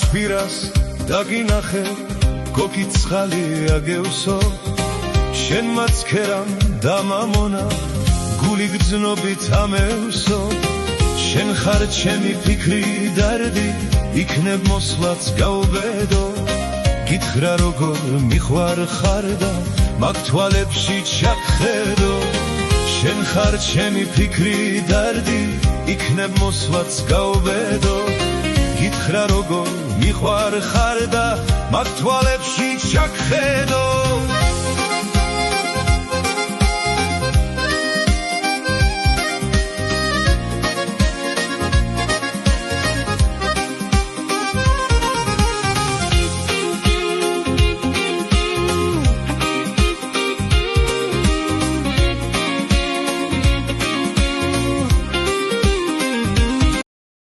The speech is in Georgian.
სფირას დაგინახე გოგიცხალი აგევსო შენ მაცქერამ დამამონა გული გძნობით ამევსო შენ ხარ ჩემი ფიქრი დარდი იქნებ მოსვლაც გავბედო გითხრა როგორ მიხვარხარ და მაგ თვალებში ჩაგხედო შენ ხარ ჩემი ფიქრი დარდი იქნებ მოსვლაც გავბედო გითხრა როგორ მიხვარხარ და მაგ თვალებში ჩაგხედო